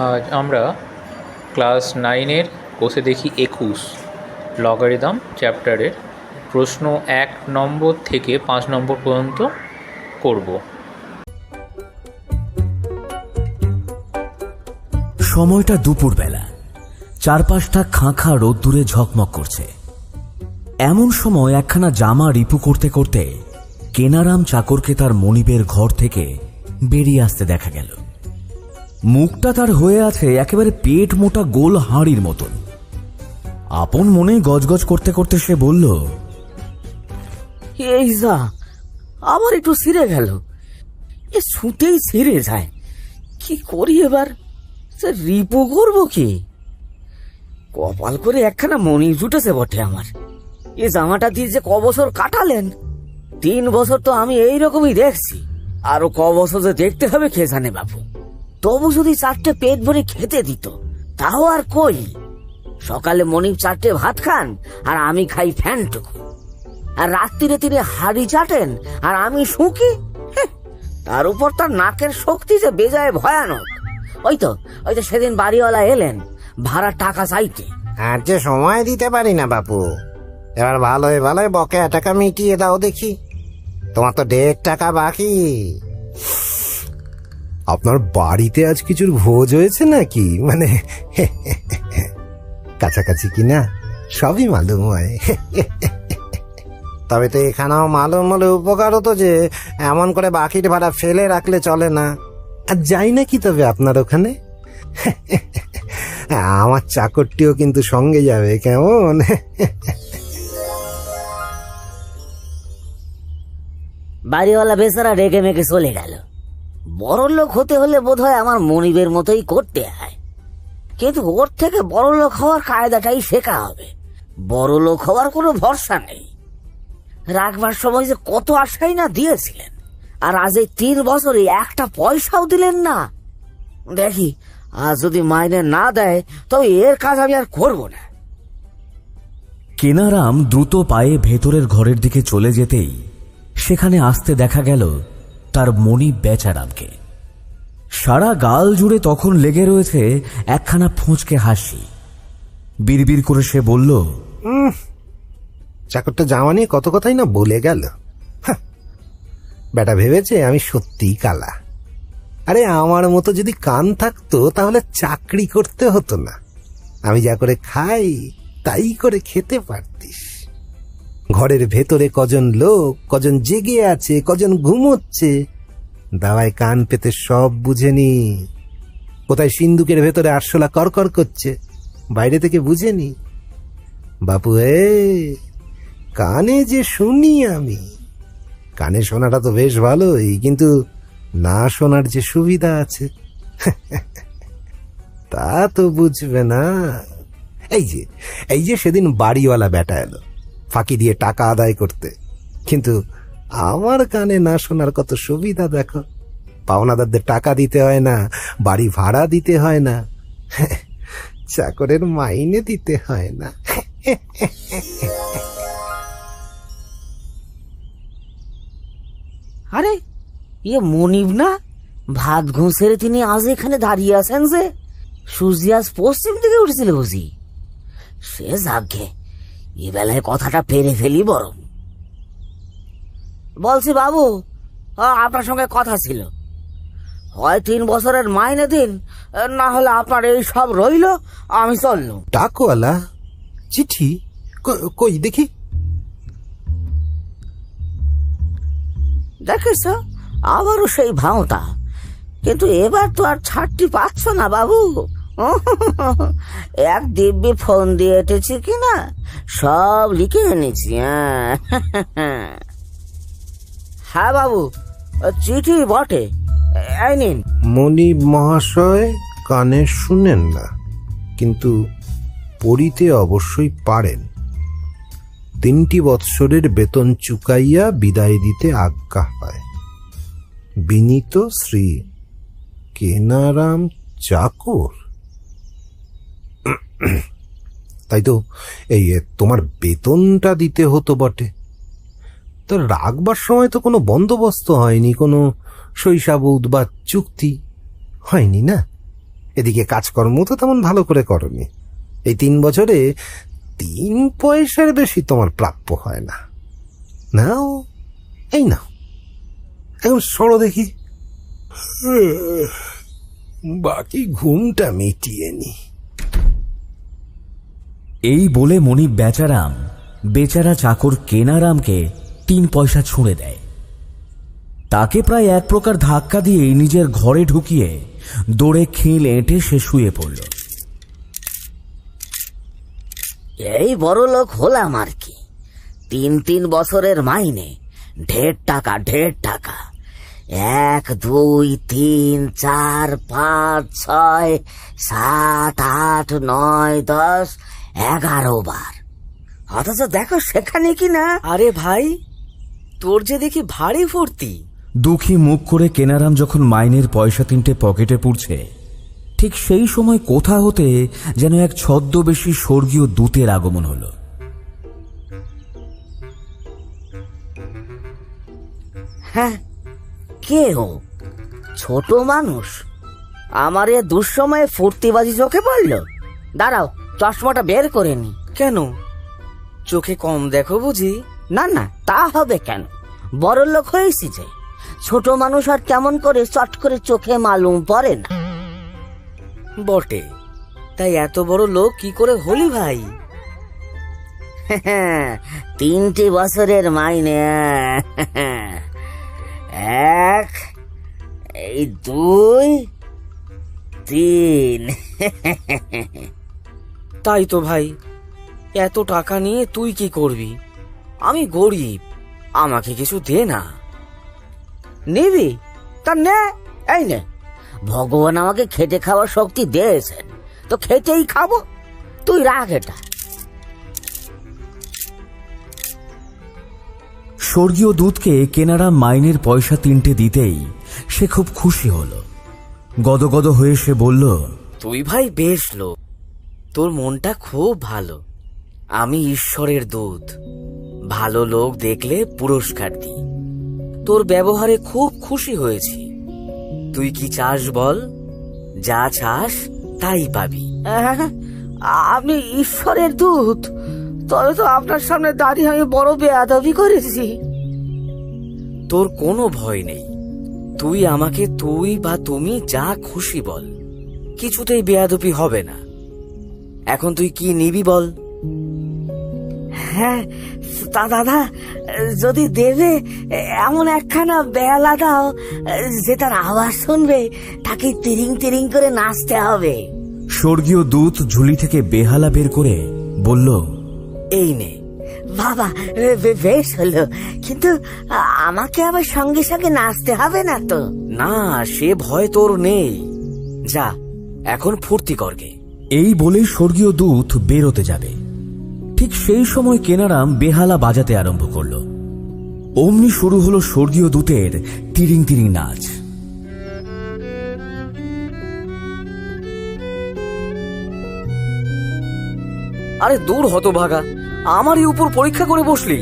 আজ আমরা ক্লাস 9-এর কোষে দেখি 21 লগারিদম চ্যাপ্টারের প্রশ্ন 1 নম্বর থেকে 5 নম্বর পর্যন্ত করব। সময়টা দুপুরবেলা, চারপাশটা খাঁ রোদ্দুরে ঝকমক করছে। এমন সময় একখানা জামা রিপু করতে করতে কেনারাম চাকরকে তার মনিবের ঘর থেকে বেরিয়ে আসতে দেখা গেল। মুখটা তার হয়ে আছে একেবারে পেট মোটা গোল হাঁড়ির মতন। আপন মনে গজগজ করতে করতে সে বলল, এই যা, আবার একটু ছিঁড়ে গেল। এ ছুটেই ছিঁড়ে যায়, কি করি এবার? রিপু করবো কি? কপাল করে একখানা মনি জুটেছে বটে আমার। এ জামাটা দিয়ে যে ক বছর কাটালেন, 3 বছর তো আমি এইরকমই দেখছি। আরো ক বছর যে দেখতে হবে কে জানে বাবু। তবু যদি 4টে পেট ভরে খেতে দিত, তাও আর কই। সকালে মনিব 4টে ভাত খান আর আমি খাই ফ্যানটুকু, আর রাত্রিরে তিনি হাড়ি চাটেন আর আমি শুকি। তার উপর তার নাকের শক্তি যে বেজায় ভয়ানক। ওই তো সেদিন বাড়িওয়ালা এলেন ভাড়া টাকা চাইতে। আর যে সময় দিতে পারি না বাপু। এবার ভালোই বকেয়া টাকা মিটিয়ে দাও দেখি। তোমার তো 1.5 টাকা বাকি। আপনার বাড়িতে আজ কিছুর ভোজ হয়েছে নাকি? মানে কাছাকাছি কিনা সবই মালুম হয়। তবে তো এখানেও মালুম হলে উপকার হতো যে এমন করে বাকির ভাড়া ফেলে রাখলে চলে না। আর যাই নাকি তবে আপনার ওখানে? আমার চাকরটিও কিন্তু সঙ্গে যাবে, কেমন? বাড়িওয়ালা বেচারা রেগে মেগে চলে গেল। বড় লোক হতে হলে বোধহয় আমার মনিবের মতোই করতে হয়, কিন্তু ওর থেকে বড় লোক হওয়ার কায়দাটাই শেখা হবে। বড় লোক হওয়ার কোনো ভরসা নেই। রাখবার সময় যে কত আশাই না দিয়েছিলেন, আর আজ এই 3 বছরে একটা পয়সাও দিলেন না। দেখি আজ যদি মাইনে না দেয় তবে এর কাজ আমি আর করব না। কেনারাম দ্রুত পায়ে ভেতরের ঘরের দিকে চলে যেতেই সেখানে আসতে দেখা গেল তার মনিব বেচারামকে। সারা গাল জুড়ে তখন লেগে রয়েছে একখানা ফুঁচকে হাসি। বিড়বিড় করে সে বলল, চাকরটা জামা নিয়ে কত কথাই না বলে গেল। বেটা ভেবেছে আমি সত্যিই কালা। আরে আমার মতো যদি কান থাকতো তাহলে চাকরি করতে হতো না। আমি যা করে খাই তাই করে খেতে পারতিস। ঘরের ভেতরে কজন লোক, কজন জেগে আছে, কজন ঘুমোচ্ছে, দাওয়ায় কান পেতে সব বুঝেনি। কোথায় সিন্দুকের ভেতরে আরশোলা করকর করছে, বাইরে থেকে বুঝেনি। বাপু কানে যে শুনি আমি। কানে শোনাটা তো বেশ ভালোই, কিন্তু না শোনার যে সুবিধা আছে তা তো বুঝবে না। এই যে সেদিন বাড়িওয়ালা বেটা এলো ফাঁকি দিয়ে টাকা আদায় করতে, কিন্তু আমার কানে না শোনার কত সুবিধা দেখো। পাওনাদারদের টাকা দিতে হয় না, বাড়ি ভাড়া দিতে হয় না, চাকরের মাইনে দিতে হয় না। আরে ইয়ে মনিব না? ভাত ঘুষের তিনি আজ এখানে দাঁড়িয়ে আছেন যে? সূর্য আজ পশ্চিম দিকে উঠেছিল বুঝি? সে যাকে এ বেলায় কথাটা পেরে ফেলি বরং। বলছি বাবু, আপনার সঙ্গে কথা ছিল। হয় 3 বছরের মাইনে দিন, না হলে আপনার এই সব রইল, আমি চললুম। ডাকওয়ালা চিঠি কই দেখি। দেখিস আবারও সেই ভাঁওতা, কিন্তু এবার তো আর ছাড়টি পাচ্ছ না বাবু। এক দিব্যি ফোন দিয়ে এটেছি কিনা সব লিখে এনেছি। হ্যাঁ বাবু, চিঠি বটে, এই নিন। মনিব মহাশয় কানে শুনেন না, কিন্তু পড়িতে অবশ্যই পারেন। 3টি বৎসরের বেতন চুকাইয়া বিদায় দিতে আজ্ঞা হয়। বিনীত শ্রী কেনারাম চাকর। তাই তো, এই তোমার বেতনটা দিতে হতো বটে। তো রাখবার সময় তো কোনো বন্দোবস্ত হয়নি, কোনো শৈশাবুদ বা চুক্তি হয়নি না? এদিকে কাজকর্ম তো তেমন ভালো করে করনি। এই 3 বছরে 3 পয়সার বেশি তোমার প্রাপ্য হয় না। নাও, এই নাও, এখন সরো দেখি, বাকি ঘুমটা মিটিয়ে নি। এই বলে মনিব বেচারা চাকর কেনারামকে 3 পয়সা ছুঁড়ে দেয়। তাকে প্রায় এক প্রকার ধাক্কা দিয়ে নিজের ঘরে ঢুকিয়ে দৌড়ে খিল এঁটে সে শুয়ে পড়ল। এই বড় লোক হলাম আর কি। 3 বছরের মাইনে, ঢের টাকা। 1 2 3 4 5 6 7 8 9 10 11 বার। অথচ দেখো সেখানে কি না। আরে ভাই, তোর যে দেখি ভারী ফুর্তি। দুঃখী মুখ করে কেনারাম যখন মাইনের পয়সা 3টে পকেটে পুরছে, ঠিক সেই সময় কোথা হতে যেন এক ছদ্মবেশী স্বর্গীয় দূতের আগমন হল। হ্যাঁ, কে ও? ছোট মানুষ, আমার এ দুঃসময়ে ফুর্তিবাজি চোখে পড়ল। দাঁড়াও, চশমাটা বের করে নি। কেন, চোখে কম দেখো বুঝি? না না, তা হবে কেন? বড় লোক হয়েছি যে, ছোট মানুষ আর কেমন করে চট করে চোখে মালুম পড়ে না। বটে, তাই এত বড় লোক কি করে হলি ভাই? 3টে বছরের মাইনে, 1 এই 2 3। তাই তো ভাই, এত টাকা নিয়ে তুই কি করবি? আমি গরিব, আমাকে কিছু দে না। নিবি? তা নে, এই নে। ভগবান আমাকে খেটে খাওয়ার শক্তি দিয়েছেন, তো খেটেই খাবো। তুই রাখ এটা। স্বর্গীয় দূতকে কেনারাম মাইনের পয়সা 3টে দিতেই সে খুব খুশি হল। গদগদ হয়ে সে বলল, তুই ভাই বেশ লোক, তোর মনটা খুব ভালো। আমি ঈশ্বরের দূত, ভালো লোক দেখলে পুরস্কার দিই। তোর ব্যবহারে খুব খুশি হয়েছি। তুই কি চাস বল? যা চাস তাই পাবি। আপনি ঈশ্বরের দূত? তবে তো আপনার সামনে দাঁড়িয়ে আমি বড় বেয়াদবি করেছি। তোর কোনো ভয় নেই। তুই আমাকে তুই বা তুমি যা খুশি বল, কিছুতেই বেয়াদবি হবে না। এখন তুই কি নিবি বল? হ্যাঁ, তা দাদা, যদি দেবে এমন একখানা বেলা দাও যে তার আওয়াজ শুনবে তাকে তিরিং তিরিং করে নাচতে হবে। স্বর্গীয় দূত ঝুলি থেকে বেহালা বের করে বলল, এই নে। বাবা, বেশ হলো, কিন্তু আমাকে আবার সঙ্গে সঙ্গে নাচতে হবে না তো? না, সে ভয় তোর নেই। যা, এখন ফুর্তি করগে। এই বলে স্বর্গীয় দূত বেরোতে যাবে। ঠিক সেই সময় কেনারাম বেহালা বাজাতে আরম্ভ করল। অমনি শুরু হলো স্বর্গীয় দূতের তিরিং তিরিং নাচ। আরে দূর হতভাগা, আমারই উপর পরীক্ষা করে বসলি।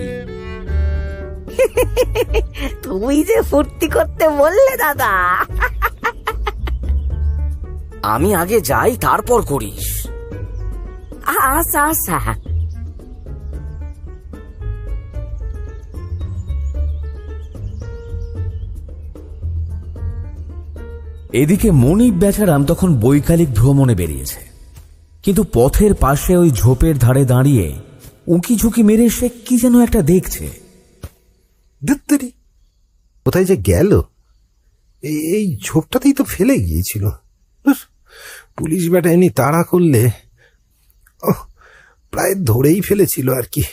তুমি যে ফুর্তি করতে বললে দাদা। আমি আগে যাই, তারপর করিস। আচ্ছা আচ্ছা। এদিকে মনিব বেচারাম তখন বৈকালিক ভ্রমণে বেরিয়েছে, কিন্তু পথের পাশে ওই ঝোপের ধারে দাঁড়িয়ে উঁকি ঝুঁকি মেরে সে কি যেন একটা দেখছে। ধুত্তেরি, কোথায় যে গেল? এই ঝোপটাতেই তো ফেলে গিয়েছিল। ধুস, পুলিশ ব্যাটাইনি তাড়া করলে প্রায় ধরেই ফেলেছিল আর কি।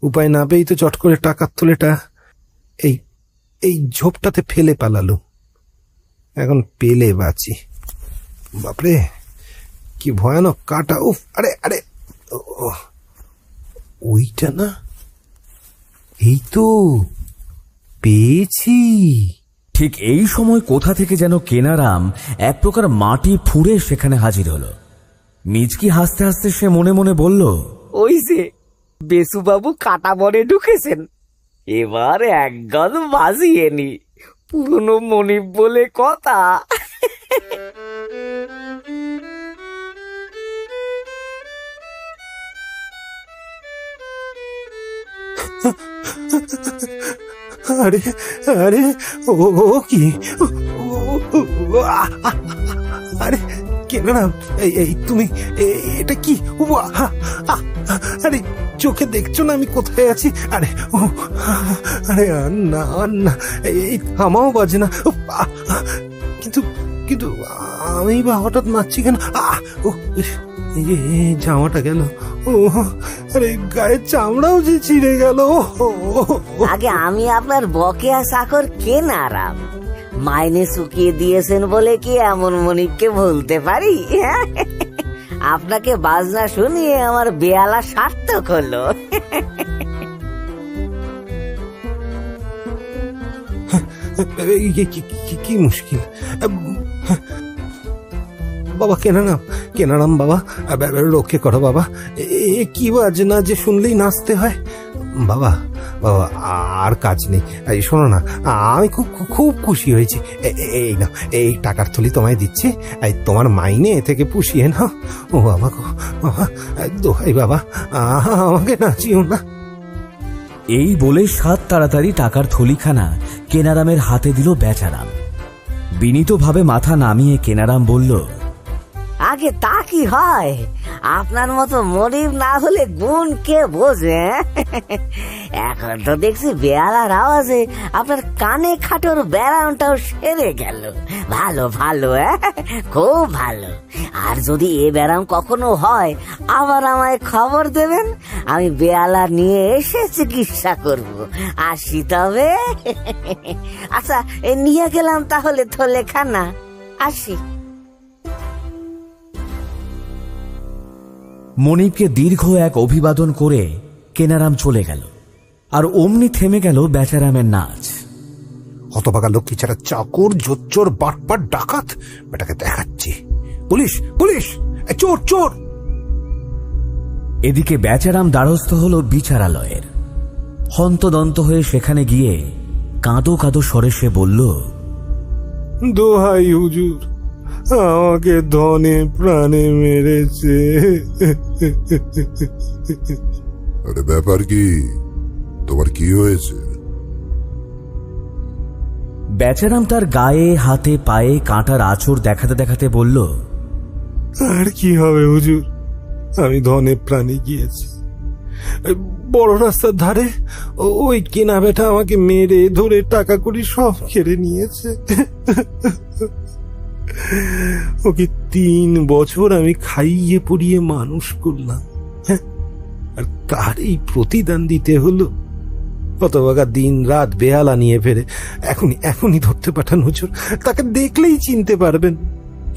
উপায় না পেয়েই তো চট করে টাকার থলেটা এই ঝোপটাতে ফেলে পালালো। এখন পেলে বাঁচি। বাপরে, কি ভয়ানক কাটা! উফ, আরে আরে, ওইটা না, এই তো পেয়েছি। ঠিক এই সময় কোথা থেকে যেন কেনারাম এক প্রকার মাটি ফুঁড়ে সেখানে হাজির হলো। মিচকি হাসতে হাসতে সে মনে মনে বলল, ওই যে বেসুবাবু কাটা বনে ঢুকেছেন, এবার এক গজ বাজিয়ে নি। পুরনো মনিব বলে কথা। আরে আরে ও ও কি আরে কেনারাম, এই তুমি এটা কি? আরে চোখে দেখছো না আমি কোথায় আছি? আরে ও আরে আর না, এই থামাও বাজে না। কিন্তু কিন্তু আমি বা হঠাৎ নাচছি কেন? ও জামাটা গেল। ও আরে গায়ের চামড়াও যে ছিঁড়ে গেল। আগে আমি আপনার বকেয়া চাকর কেনারাম, মাইনে শুকিয়ে দিয়েছেন বলে কি এমন মনিবকে ভুলতে পারি? আপনাকে বাজনা শুনিয়ে আমার বেয়ালা সার্থক হলো। কি মুশকিল বাবা? কেনারাম বাবা, রক্ষে করো বাবা। কি বাজনা যে শুনলেই নাচতে হয়। বাবা বাবা আর কাজ নেই। শোনো না, আমি খুব খুব খুশি হয়েছি। এই নাও, এই টাকার থলি তোমায় দিচ্ছি, তোমার মাইনে থেকে পুষিয়ে নাও। ও বাবা গো বাবা, দোহাই বাবা, আমাকে নাচিও না। এই বলে সাত তাড়াতাড়ি টাকার থলিখানা কেনারামের হাতে দিল বেচারাম। বিনীতভাবে মাথা নামিয়ে কেনারাম বলল, আগে তা কি হয়? আপনার মতো মনিব না হলে গুণ কে বোঝে? এখন তো দেখছি বেয়ালার আওয়াজে আপনার কানে খাটোর ব্যারামটাও সেরে গেল। ভালো ভালো, খুব ভালো। আর যদি এ ব্যারাম কখনো হয় আবার আমায় খবর দেবেন, আমি বেয়ালা নিয়ে এসে চিকিৎসা করব। আসি তবে। আচ্ছা, নিয়ে গেলাম তাহলে থলেখানা। আসি। মনিবকে দীর্ঘ এক অভিবাদন করে কেনারাম চলে গেল, আর অমনি থেমে গেল বেচারামের নাচ। হতভাগা লক্ষ্মী ছাড়া চাকর, জোচ্চোর, বাটপার, ডাকাত, বেটাকে দেখাচ্ছি। পুলিশ পুলিশ, চোর চোর। এদিকে বেচারাম দ্বারস্থ হল বিচারালয়ের। হন্তদন্ত হয়ে সেখানে গিয়ে কাঁদো কাঁদো স্বরে সে বলল, দোহাই হুজুর, আমাকে ধনে প্রাণে মেরেছে। আরে ব্যাপার কি? তোমার কি হয়েছে? বেচারাম তার গায়ে, হাতে, পায়ে কাঁটার আঁচড় দেখাতে দেখাতে বলল, আর কি হবে হুজুর, আমি ধনে প্রাণে গিয়েছি। বড় রাস্তার ধারে ওই কেনা বেটা আমাকে মেরে ধরে টাকা কড়ি সব কেড়ে নিয়েছে। ওকে 3 বছর আমি খাইয়ে পড়িয়ে মানুষ করলাম, আর তার এই প্রতিদান দিতে হলো। হতভাগা দিন রাত বেহালা নিয়ে ফেরে। এখনই ধরতে পাঠান হুজুর, তাকে দেখলেই চিনতে পারবেন।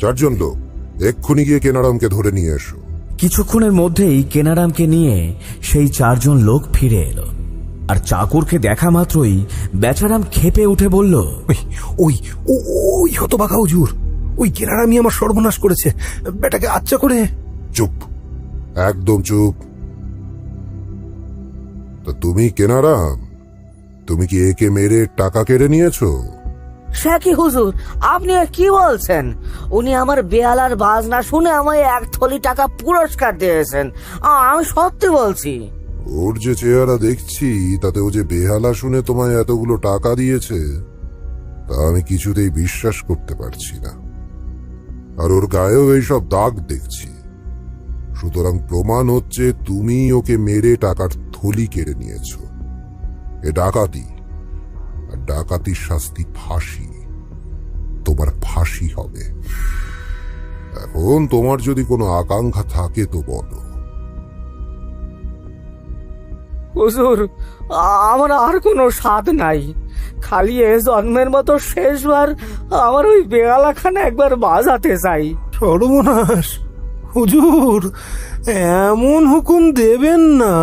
4 জন লোক, এক্ষুনি গিয়ে কেনারামকে ধরে নিয়ে এসো। কিছুক্ষণের মধ্যেই কেনারামকে নিয়ে সেই 4 জন লোক ফিরে এলো, আর চাকরকে দেখা মাত্রই বেচারাম ক্ষেপে উঠে বলল, ওই ওই হতভাগা হুজুর, ওই কেনারামই আমার সর্বনাশ করেছে। বেটাকে আচ্ছা করে। চুপ, একদম চুপ। তা তুমি কেনারাম, তুমি কি একে মেরে টাকা কেড়ে নিয়েছো? সে কি হুজুর, আপনি আর কি বলছেন? উনি আমার বেয়ালার বাজনা শুনে আমায় 1 থলি টাকা পুরস্কার দিয়েছেন। আমি সত্যি বলছি। ওর যে চেহারা দেখছি, তাতে ও যে বেহালা শুনে তোমায় এতগুলো টাকা দিয়েছে, তা আমি কিছুতেই বিশ্বাস করতে পারছি না। আর ওর গায়েও এইসব দাগ দেখছি, সুতরাং প্রমাণ হচ্ছে তুমি ওকে মেরে টাকার থলি কেড়ে নিয়েছো। এ ডাকাতি, আর ডাকাতির শাস্তি ফাঁসি। তোমার ফাঁসি হবে। এখন তোমার যদি কোনো আকাঙ্ক্ষা থাকে তো বলো। হুজুর, আমার আর কোনো স্বাদ নাই। খালি এ জন্মের মতো শেষবার আমার ওই বেয়ালাখানা একবার বাজাতে চাই। সর্বনাশ হুজুর, এমন হুকুম দেবেন না।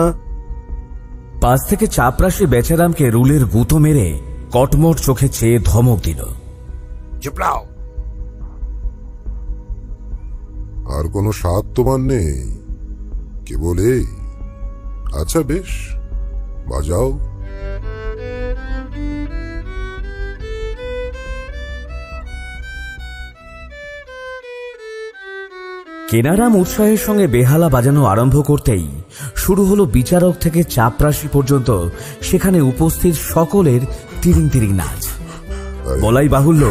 পাশ থেকে চাপরাশি বেচারামকে রুলের গুঁতো মেরে কটমট চোখে চেয়ে ধমক দিল, চুপলাও। আর কোনো স্বাদ তোমার নেই কেবল এই? আচ্ছা বেশ, বাজাও। কেনারাম উৎসাহের সঙ্গে বেহালা বাজানো আরম্ভ করতেই শুরু হলো বিচারক থেকে চাপরাশি পর্যন্ত সেখানে উপস্থিত সকলের তিরিং তিরিং নাচ। বলাই বাহুল্য,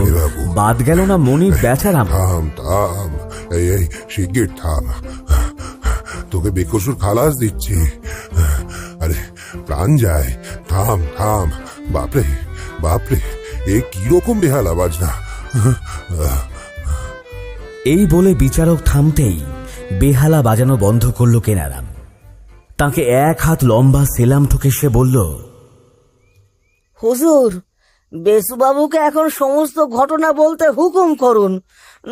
বাদ গেল না মনির বেচারাম। থাম থাম, এই শিগগির থাম, তোকে বেকসুর খালাস দিচ্ছি। আরে প্রাণ যায়, থাম থাম। বাপরে বাপরে, এ কিরকম বেহালা বাজনা। এই বলে বিচারক থামতেই বেহালা বাজানো বন্ধ করল কেনারাম। তাকে এক হাত লম্বা সেলাম ঠুকে সে বলল, হুজুর, বেসুবাবুকে এখন সমস্ত ঘটনা বলতে হুকুম করুন,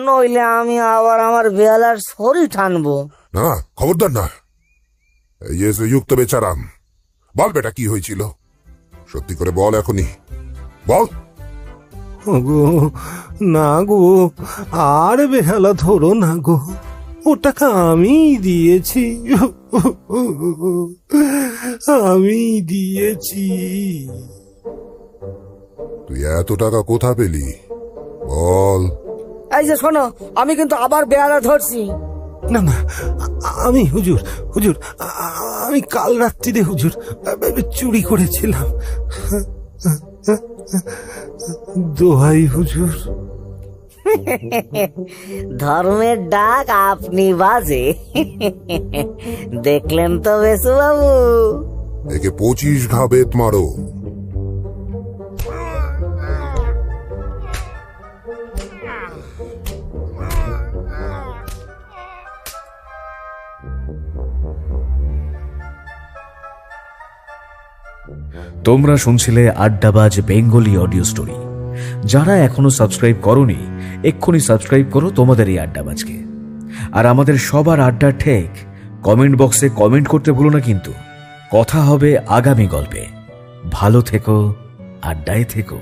নইলে আমি আবার আমার বেহালার শরীর টানবো। না, খবরদার না। এই যে শ্রীযুক্ত বেচারাম, বল বেটা কি হয়েছিল, সত্যি করে বল এখনই, বল। গো না গো, আর বেহালা ধরো না গো, ও টাকা আমি দিয়েছি, আমি দিয়েছি। তুই এত টাকা কোথা পেলি, বল। এই যে শোনো, আমি কিন্তু আবার বেহালা ধরছি। না না, আমি হুজুর, হুজুর, আমি কাল রাত্রিরে হুজুর চুরি করেছিলাম, দোহাই হুজুর। ধর্মের ডাক আপনি বাজে, দেখলেন তো বেসুবাবু। একে 25 ঘা বেত মারো। তোমরা শুনছিলে আড্ডাবাজ বেঙ্গলি অডিও স্টোরি। যারা এখনো সাবস্ক্রাইব করোনি, এক্ষুনি সাবস্ক্রাইব করো তোমাদের এই আড্ডাবাজকে। আর আমাদের সবার আড্ডার ঠেক কমেন্ট বক্সে কমেন্ট করতে ভুলো না কিন্তু। কথা হবে আগামী গল্পে। ভালো থেকো, আড্ডায় থেকো।